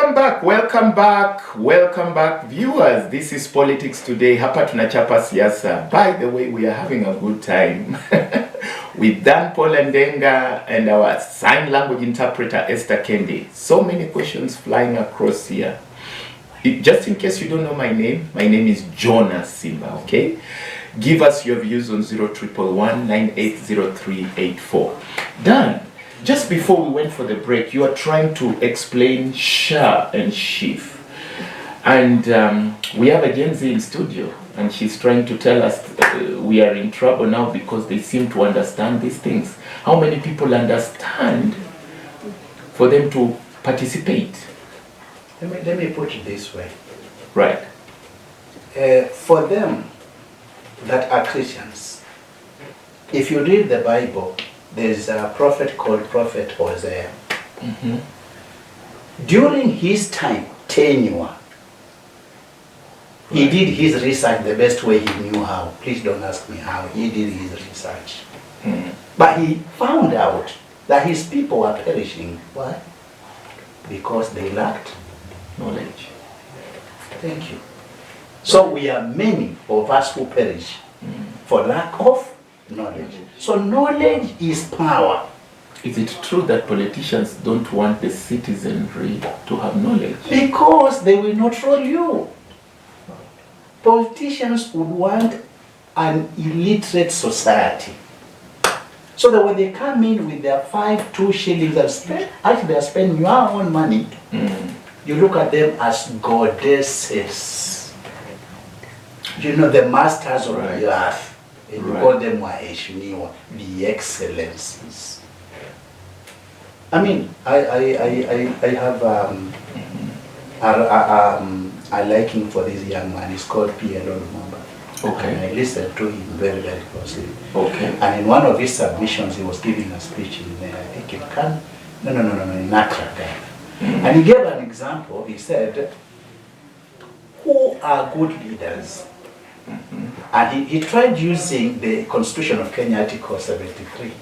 Welcome back, viewers. This is Politics Today. Hapa tunachapa siasa. By the way, we are having a good time with Dan Paul Ndenga and our sign language interpreter Esther Kendi. So many questions flying across here. Just in case you don't know my name is Jonas Simba, okay? Give us your views on 0111 980384. Dan, just before we went for the break, you are trying to explain Shah and Schiff. And we have a Gen Z in studio, and she's trying to tell us we are in trouble now because they seem to understand these things. How many people understand for them to participate? Let me put it this way. Right. For them that are Christians, if you read the Bible, there's a prophet called Prophet Hosea. Mm-hmm. During his tenure, he did his research the best way he knew how. Please don't ask me how. He did his research. Mm. But he found out that his people were perishing. Why? Because they lacked Knowledge. Thank you. So we are many of us who perish for lack of knowledge. So knowledge is power. Is it true that politicians don't want the citizenry to have knowledge? Because they will not rule you. Politicians would want an illiterate society. So that when they come in with their 2 shillings and spend, actually they are spending your own money, you look at them as goddesses. You know, the masters of the earth. And you call them Waheshimiwa, the excellencies. I mean, I have a liking for this young man. He's called PLO Lumumba. Okay. And I listened to him very, very closely. Okay. And in one of his submissions, he was giving a speech in, I think in Cannes. In Accra, Ghana. And he gave an example. He said, who are good leaders? And he tried using the Constitution of Kenya, Article 73,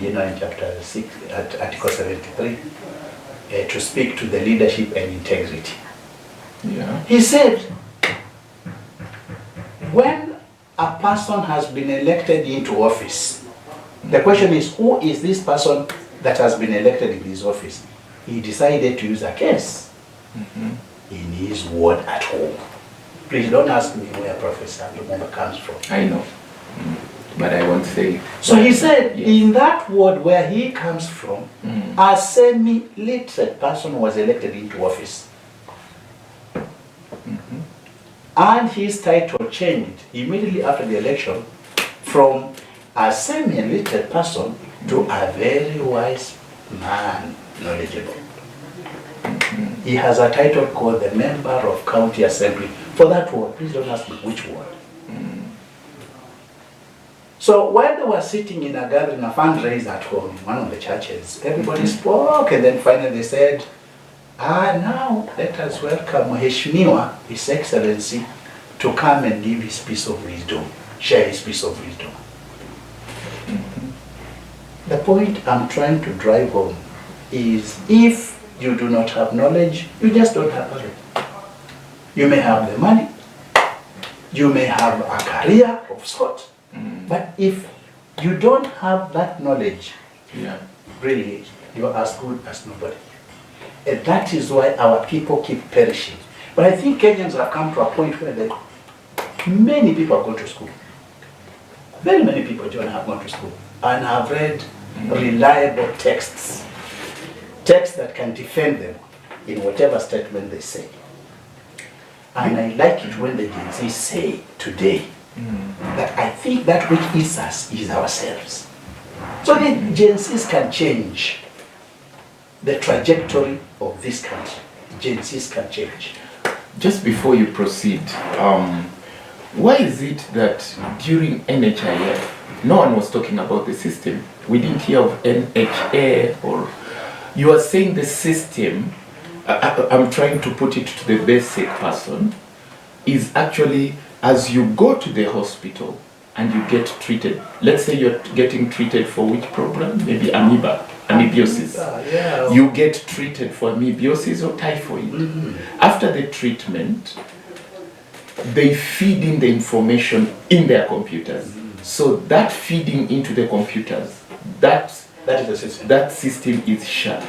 you know, in chapter 6, Article 73, to speak to the leadership and integrity. Yeah. He said, when a person has been elected into office, the question is, who is this person that has been elected in his office? He decided to use a case in his ward at home. Please don't ask me where Professor Lumumba comes from. I know. But I won't say. So he said, in that ward where he comes from, a semi-literate person was elected into office. And his title changed immediately after the election from a semi-literate person to a very wise man, knowledgeable. He has a title called the Member of County Assembly for that ward. Please don't ask me which ward. So while they were sitting in a gathering, a fundraiser at home in one of the churches, everybody spoke, and then finally they said, now let us welcome Mheshimiwa, His Excellency, to come and give his piece of wisdom, share his piece of wisdom. The point I'm trying to drive home is, if you do not have knowledge, you just don't have knowledge. You may have the money, you may have a career of sorts, but if you don't have that knowledge, really, you're as good as nobody. And that is why our people keep perishing. But I think Kenyans have come to a point where many people have gone to school. Very many people, John, have gone to school and have read reliable texts. Texts that can defend them in whatever statement they say. And I like it when the Gen Z say today that I think that which is us is ourselves. So the Gen Zs can change the trajectory of this country. Gen Zs can change. Just before you proceed, why is it that during NHIF, no one was talking about the system? We didn't hear of NHA or... You are saying the system, I'm trying to put it to the basic person, is actually as you go to the hospital and you get treated. Let's say you're getting treated for which problem? Maybe amoeba. amoebiosis. Yeah. You get treated for amoebiosis or typhoid. After the treatment, they feed in the information in their computers. So that feeding into the computers, that That is the system. that system is SHA.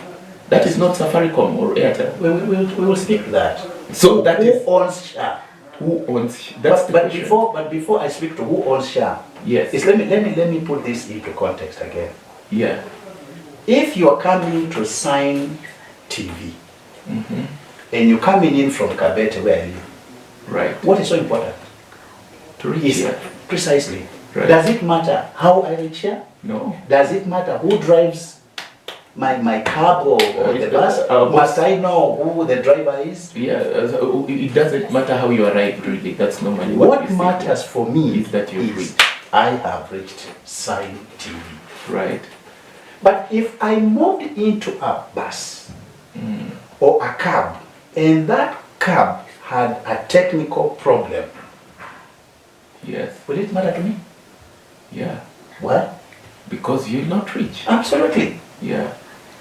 That is not Safaricom or Airtel. We will speak to that. So that who is owns SHA? who owns. That's the But question. before I speak to who owns SHA, Yes. let me put this into context again. Yeah. If you are coming to sign TV, and you're coming in from Kabete, where are you? Right. What is so important? To reach Is here. precisely. Right. Does it matter how I reach here? No. Does it matter who drives my cab or the bus? Bus. Must I know who the driver is? Yeah. It doesn't matter how you arrive. Really, that's normally What we say. matters for me is that you've reached. I have reached Sign TV. Right. But if I moved into a bus or a cab, and that cab had a technical problem, Yes. would it matter to me? Yeah. Why? Because you're not rich. Absolutely. Yeah.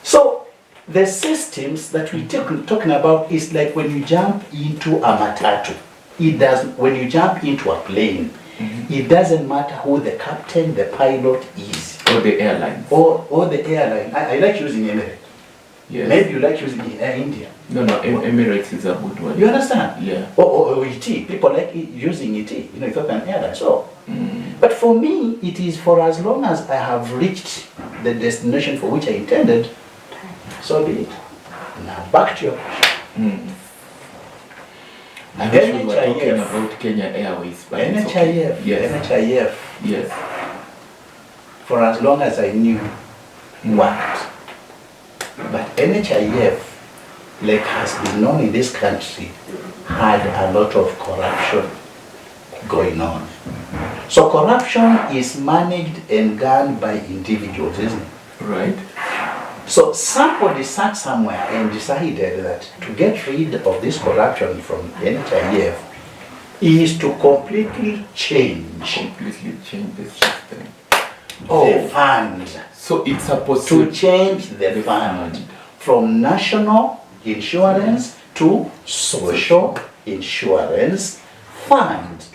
So the systems that we talking about is like when you jump into a matatu. It doesn't. When you jump into a plane, it doesn't matter who the captain, the pilot is, Or the airlines. or the airline. I like using Emirates. Yes. Maybe you like using Air India. No, Emirates is a good one. You understand? Yeah. Or ET. People like using ET. Ethiopian Airlines. So, but for me, it is for as long as I have reached the destination for which I intended. So be it. Now back to your question. I wish we were talking NHIF. about Kenya Airways, but it's okay. NHIF. Yes. NHIF. Yes. For as long as I knew what. But NHIF, like has been known in this country, had a lot of corruption going on. So corruption is managed and gunned by individuals, isn't it? Right. So somebody sat somewhere and decided that to get rid of this corruption from NHIF is to completely change Completely change the system. the fund. So it's supposed To change the fund from national insurance to social insurance fund,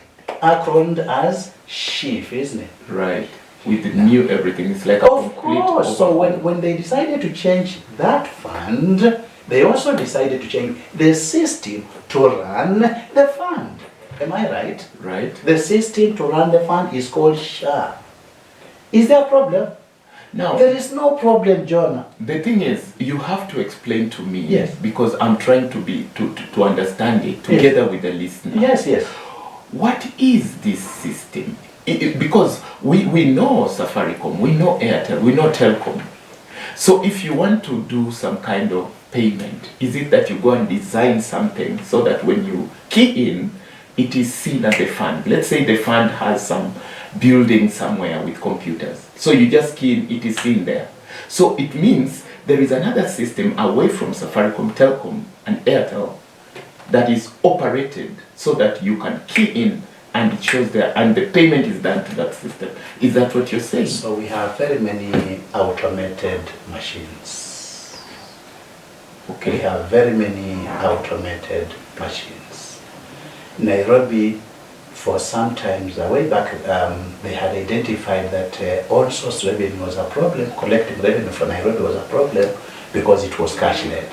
acronymed as SHIF, isn't it? Right. With the new everything, it's like a Of complete course. So overhaul. when they decided to change that fund, they also decided to change the system to run the fund. Am I right? Right. The system to run the fund is called SHA. Is there a problem? Now, There is no problem, John. the thing is, you have to explain to me, Yes. because I'm trying to understand it together with the listener. Yes, yes. What is this system? Because we know Safaricom, we know Airtel, we know Telcom. So if you want to do some kind of payment, is it that you go and design something so that when you key in, it is seen as a fund? Let's say the fund has some building somewhere with computers. So you just key in, it is seen there. So it means there is another system away from Safaricom, Telcom, and Airtel that is operated so that you can key in and it shows there and the payment is done to that system. Is that what you're saying? So we have very many automated machines. We Okay. have very many automated machines. Nairobi, for some times, way back, they had identified that all source revenue was a problem, collecting revenue for Nairobi was a problem because it was cash-led.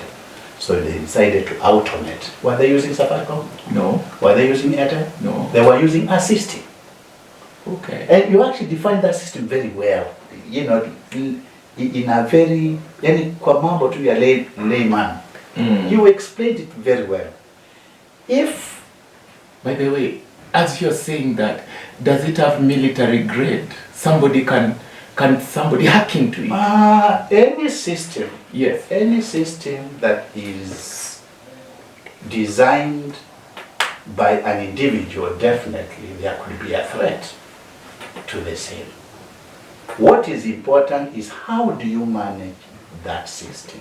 So they decided to automate. Were they using Safaricom? No. Were they using Airtel? No. They were using a system. Okay. And you actually define that system very well. You know, in a very, kwa mambo tu ya layman. You explained it very well. If, By the way, as you're saying that, does it have military grade? Somebody can somebody hack into it? any system Yes. that is designed by an individual, definitely there could be a threat to the same. What is important is how do you manage that system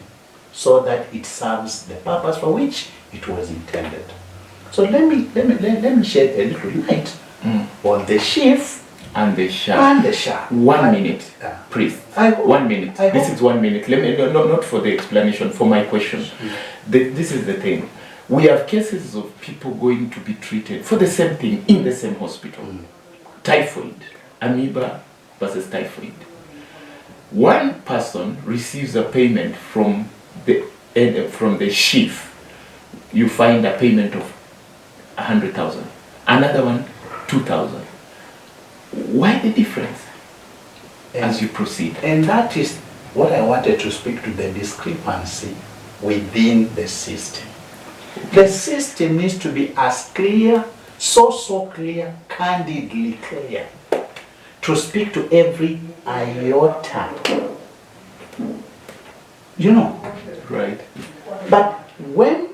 so that it serves the purpose for which it was intended. So let me shed a little light on the SHIF And the SHA. And the SHA. 1 minute, Yeah. priest. I hope- 1 minute. I This hope- is 1 minute. Let me not for the explanation, for my question. This is the thing. We have cases of people going to be treated for the same thing in the same hospital. Typhoid, amoeba versus typhoid. One person receives a payment from the chief. You find a payment of 100,000. Another one, 2,000. Why the difference as you proceed? And that is what I wanted to speak to, the discrepancy within the system. The system needs to be as clear, so clear, candidly clear, to speak to every iota. You know, Right. but when,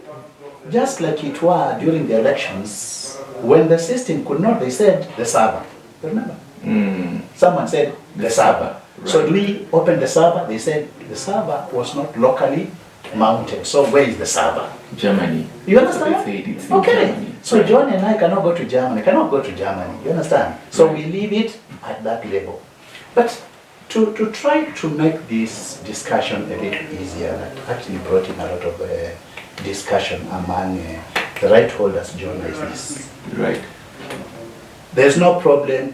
just like it was during the elections, when the system could not, they said the server. Remember? Someone said the server. So Right. do we open the server? They said the server was not locally mounted. So where is the server? Germany. You understand? So they said it's in Okay. Germany. So Right. John and I cannot go to Germany. Cannot go to Germany. You understand? So we leave it at that level. But to try to make this discussion a little easier, that actually brought in a lot of discussion among the right holders, John, is this. Right. There's no problem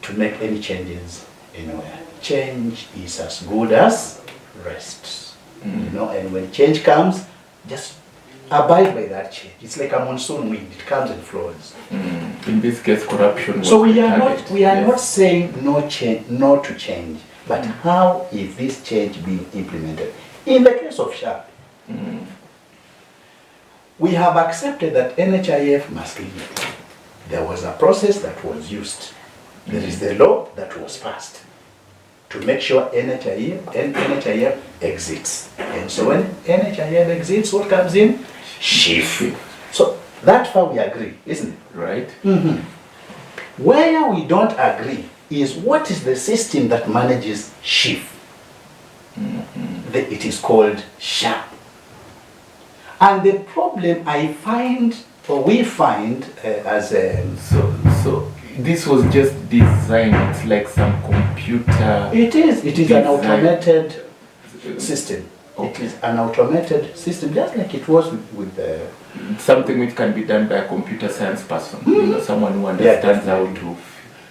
to make any changes anywhere. Change is as good as rest. You know, and when change comes, just abide by that change. It's like a monsoon wind, it comes and flows. In this case, corruption was So we the are target. not Yes. not saying no change, no to change, but how is this change being implemented? In the case of SHA, we have accepted that NHIF must leave. There was a process that was used. There is the law that was passed to make sure NHIF exits. And so when NHIF exits, what comes in? SHIF. So that far we agree, isn't it? Right. Where we don't agree is what is the system that manages SHIF. It is called SHA. And the problem I find, or we find as a... So this was just designed. It's like some computer. It is an design. automated system. It Okay. is an automated system, just like it was with the... Something which can be done by a computer science person. You know, someone who understands how to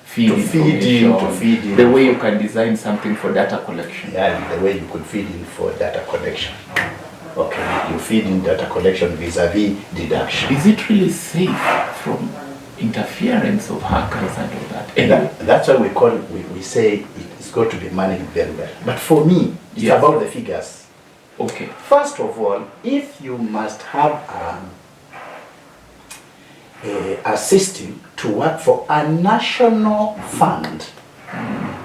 feed To feed in, information. to feed in. The way you can design something for data collection. Yeah, the way you could feed in for data collection. Okay, you feed in data collection vis-a-vis deduction. Is it really safe from interference of hackers and all that? Anyway, That's why we call it, we say it's got to be managed very well. But for me, it's Yes. about the figures. okay. First of all, if you must have a system to work for a national fund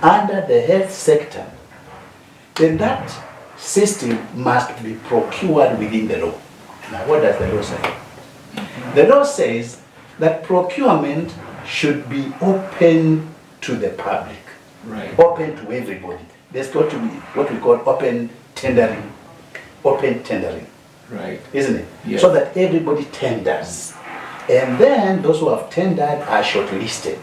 under the health sector, then that system must be procured within the law. Now, what does the law say? The law says that procurement should be open to the public, Right. open to everybody. There's got to be what we call open tendering, Right. isn't it? Yes. So that everybody tenders. And then those who have tendered are shortlisted,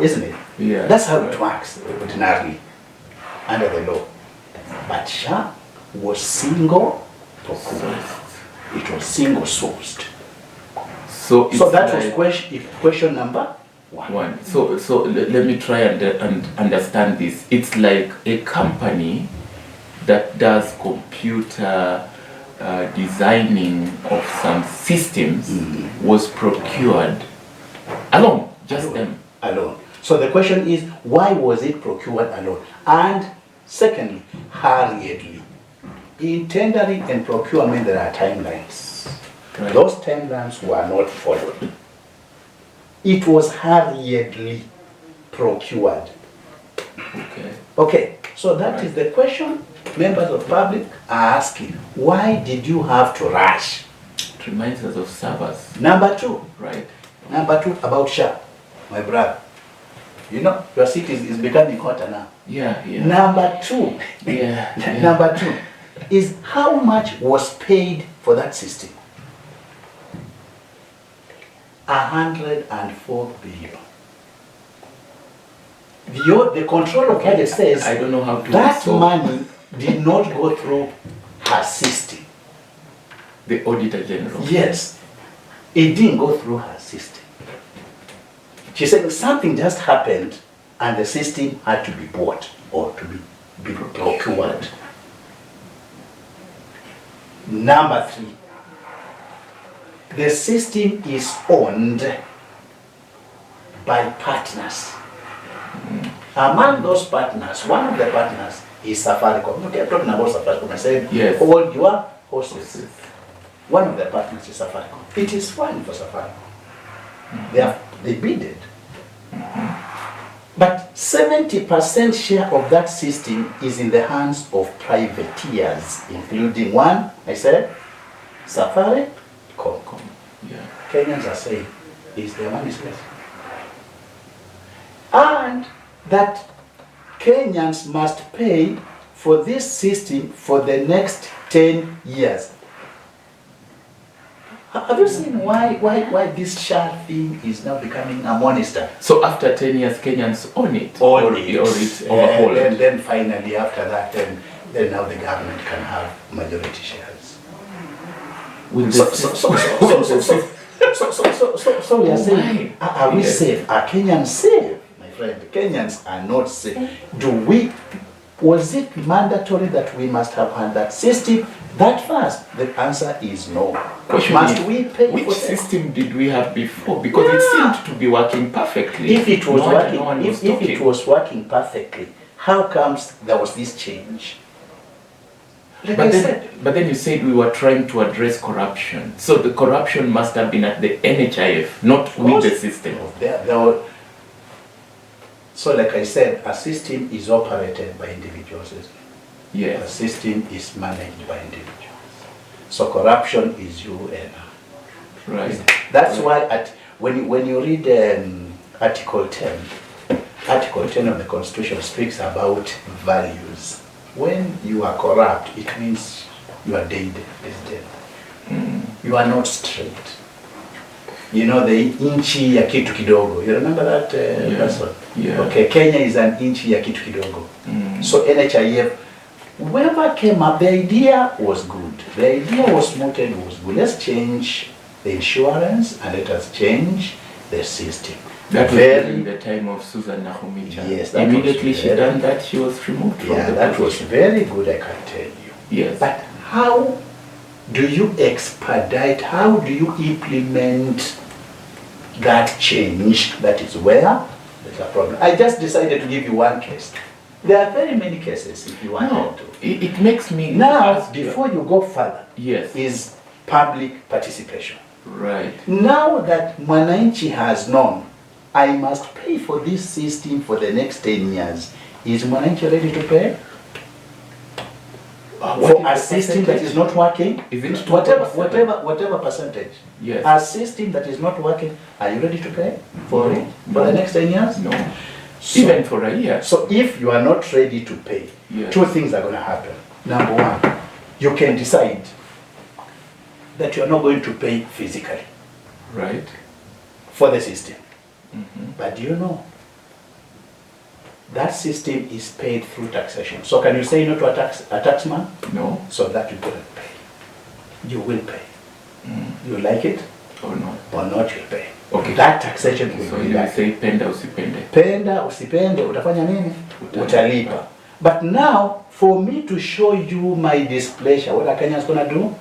isn't it? Yeah. That's how it Right. works ordinarily under the law. But SHA was single procured. It was single sourced. So, it's So that was like question number one. one. So let me try and understand this. It's like a company that does computer designing of some systems was procured alone, just them. Alone. So the question is, why was it procured alone? And secondly, hurriedly. In tendering and procurement, there are timelines. Right. Those timelines were not followed. It was hurriedly procured. Okay. Okay, so that is the question members of public are asking. Why did you have to rush? It reminds us of servers, Number two, right? about SHA, my brother. You know, your seat is becoming hotter now. Yeah, yeah. Number two, Yeah, yeah. number two is how much was paid for that system? 104 billion. The control of budget says I don't know how to that resolve. money did not go through her system. The Auditor General. Yes, it didn't go through her system. She said something just happened and the system had to be bought or to be procured. Number 3, the system is owned by partners. Among those partners, one of the partners is Safaricom. Okay, I'm talking about Safaricom. I said, Yes. hold your horses. One of the partners is Safaricom. It is fine for Safaricom. They bid it. But 70% share of that system is in the hands of privateers, including one, I said, Safaricom. Yeah. Kenyans are saying, is their money safe? And that Kenyans must pay for this system for the next 10 years. Have you seen why this SHA thing is now becoming a monster? So after 10 years, Kenyans own it? Own or it. overhaul it? And then finally after that, then now the government can have majority shares. With So the we are Oh saying, my. are we Yes. safe? Are Kenyans safe? My friend, Kenyans are not safe. Was it mandatory that we must have had that system that fast? The answer is no. Question Must is, we pay which for that? system did we have before? Because it Yeah. seemed to be working perfectly. If it was No one- working, no one was if it talking. was working perfectly, how comes there was this change? Like I But said, then you said we were trying to address corruption. So the corruption must have been at the NHIF, not with the system. so like I said, a system is operated by individuals. A Yes. system is managed by individuals. So corruption is you and Right. that's why when you read Article 10, Article 10 of the Constitution speaks about values. When you are corrupt, it means your day is dead. You are not straight. You know the inchi ya kitu kidogo. You remember that person? Yeah. Okay, Kenya is an inchi ya kitu kidogo. So NHIF, whoever came up, the idea was good. The idea was mooted, was good. Let's change the insurance and let us change the system. That was Very- during the time of Susan Nahumicha. Yes, that was Immediately she very- done that, she was removed from Yeah, the that was position. very good, I can tell you. Yes. But how do you expedite, how do you implement that change? That is where there's a problem. I just decided to give you one case. There are very many cases if you want No, to. it makes me Now, ask you- before you go further, Yes. is public participation. Right. Now that Mwananchi has known, I must pay for this system for the next 10 years, is Mwananchi ready to pay? What For a is the system that is not working? Is it Whatever, 2.7? whatever percentage. Yes. A system that is not working, are you ready to pay for it for the next 10 years? No. So- Even for a year. So if you are not ready to pay, Yes. two things are going to happen. Number one, you can decide that you are not going to pay physically Right. for the system. Mhm. But do you know, that system is paid through taxation. So can you say no to a taxman? No. So that you couldn't pay. You will pay. You like it Or not. or not, you'll pay. Okay. That taxation So will be you that. say penda usipende. Penda, usipende, utafanya nini? Utalipa. But now, for me to show you my displeasure, what are Kenyans gonna do?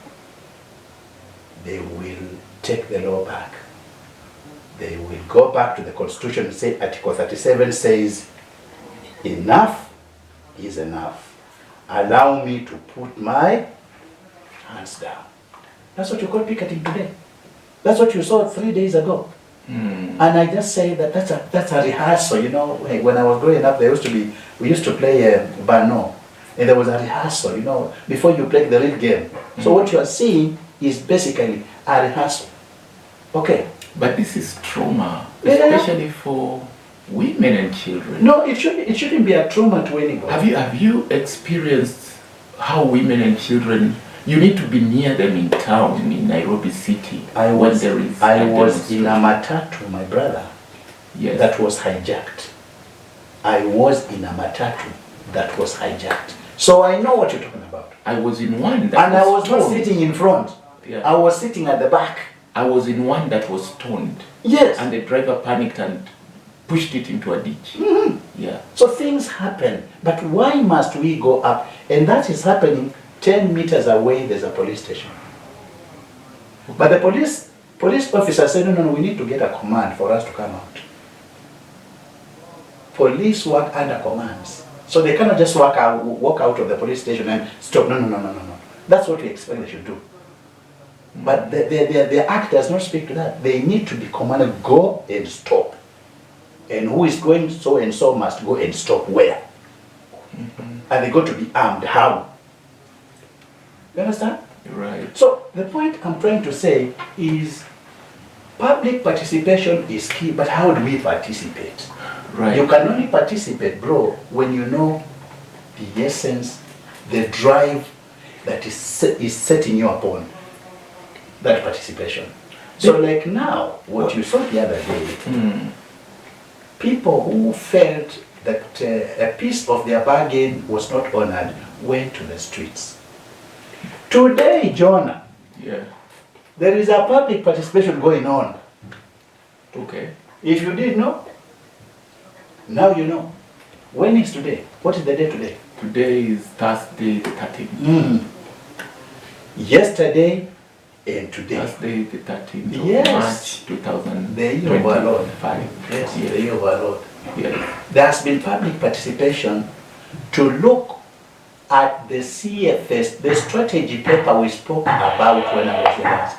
They will take the law back. They will go back to the Constitution and say Article 37 says, enough is enough. Allow me to put my hands down. That's what you call picketing today. That's what you saw 3 days ago. And I just say that that's a rehearsal. You know, when I was growing up, we used to play Bano, and there was a rehearsal. You know, before you play the real game. So what you are seeing is basically a rehearsal. Okay. But this is trauma, Yeah. especially for women and children. No, it shouldn't be a trauma to anybody. Have you experienced how women and children, you need to be near them in town in Nairobi City I when was there is in a demonstration? matatu, my brother, Yes. that was hijacked. I was in a matatu that was hijacked. So I know what you're talking about. I was in one that And I was not stoned. sitting in front. Yeah. I was sitting at the back. I was in one that was stoned. Yes. And the driver panicked and pushed it into a ditch. Yeah. So things happen. But why must we go up? And that is happening 10 meters away, there's a police station. But the police officer said, no, we need to get a command for us to come out. Police work under commands. So they cannot just walk out of the police station and stop. No. That's what we expect they should do. But the act does not speak to that. They need to be commanded, go and stop. And who is going so and so must go and stop where? And they got to be armed. How? You understand? Right. So the point I'm trying to say is public participation is key, but how do we participate? Right. You can only participate, bro, when you know the essence, the drive that is setting you upon that participation. So like now, what you saw the other day, people who felt that a piece of their bargain was not honored went to the streets. Today, Jonah, Yeah. there is a public participation going on. Okay. If you did know, now you know. When is today? What is the day today? Today is Thursday the 13th. Yesterday and today. Thursday the 13th of Yes. March 2025. The year of our Lord. Yes, Yes. the year of our Lord. Yes. There has been public participation to look at the CFS, the strategy paper we spoke about when I was here last.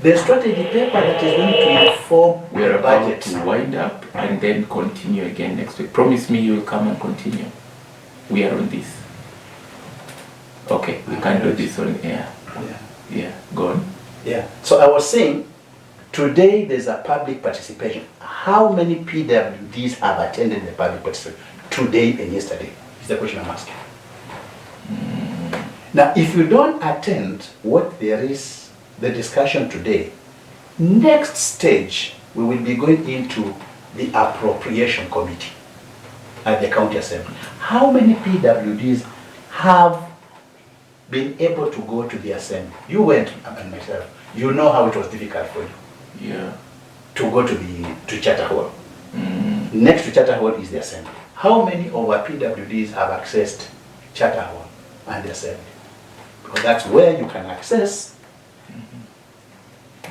The strategy paper that is going to inform We are the about budget. to wind up and then continue again next week. Promise me you will come and continue. We are on this. Okay, we can't do this on air. Yeah. Yeah, go on. Yeah. So I was saying, today there's a public participation. How many PWDs have attended the public participation today and yesterday? Is the question I'm asking. Now, if you don't attend what there is, the discussion today, next stage, we will be going into the appropriation committee at the county assembly. How many PWDs have been able to go to the assembly? You went, and myself, you know how it was difficult for you Yeah. to go to Charter Hall. Next to Charter Hall is the assembly. How many of our PWDs have accessed Charter Hall and the assembly? Because that's where you can access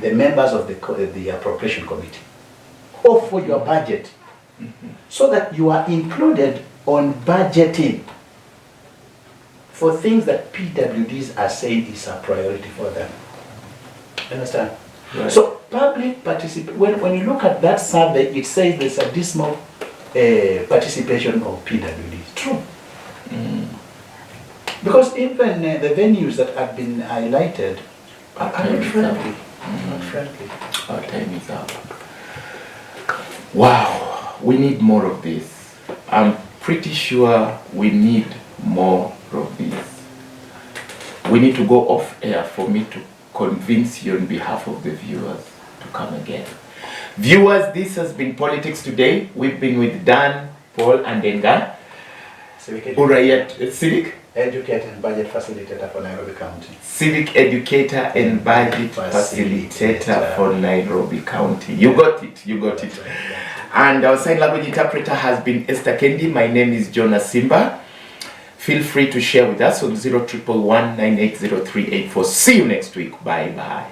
the members of the appropriation committee, or for your budget, so that you are included on budgeting for things that PWDs are saying is a priority for them. Understand? Right. So public participation, when you look at that survey, it says there's a dismal participation of PWDs. True. Because even the venues that have been highlighted are not friendly. Not friendly. Our time is up. Wow, we need more of this. I'm pretty sure we need more of this. We need to go off air for me to convince you on behalf of the viewers to come again. Viewers, this has been Politics Today. We've been with Dan, Paul, and Denga. Civic Educator and budget facilitator for Nairobi County. Civic educator and budget facilitator for Nairobi County. You got it, you got it. And our sign language interpreter has been Esther Kendi. My name is Jonah Simba. Feel free to share with us on 0111980384. See you next week. Bye bye.